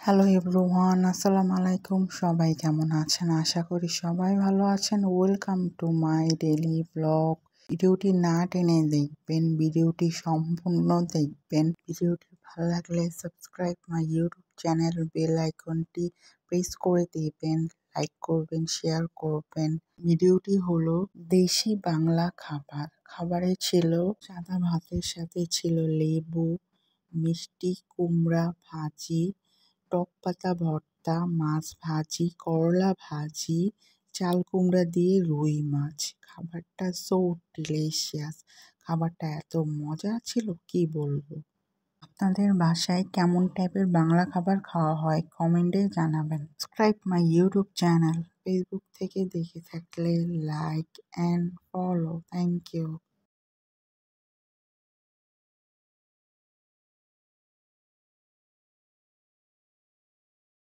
Hello everyone, আসসালামু আলাইকুম। সবাই কেমন আছেন? আশা করি সবাই ভালো আছেন। Welcome to my daily blog. ভিডিওটি না টেনে দেখবেন, ভিডিওটি সম্পূর্ণ দেখবেন। ভিডিওটি ভালো লাগলে subscribe my YouTube channel, bell আইকনটি প্রেস করে দেবেন, লাইক করবেন, শেয়ার করবেন। ভিডিওটি হলো দেশি বাংলা খাবার। খাবারে ছিল সাদা ভাতের সাথে ছিল লেবু, মিষ্টি কুমড়া ভাজি, টক পাতা ভর্তা, মাছ ভাজি, করলা ভাজি, চাল কুমড়া দিয়ে রুই মাছ। খাবারটা সো ডিলিশিয়াস। খাবারটা এত মজা ছিল কি বলবো। আপনাদের বাসায় কেমন টাইপের বাংলা খাবার খাওয়া হয় কমেন্টে জানাবেন। Subscribe my YouTube channel. Facebook থেকে দেখে থাকলে like and follow. Thank you.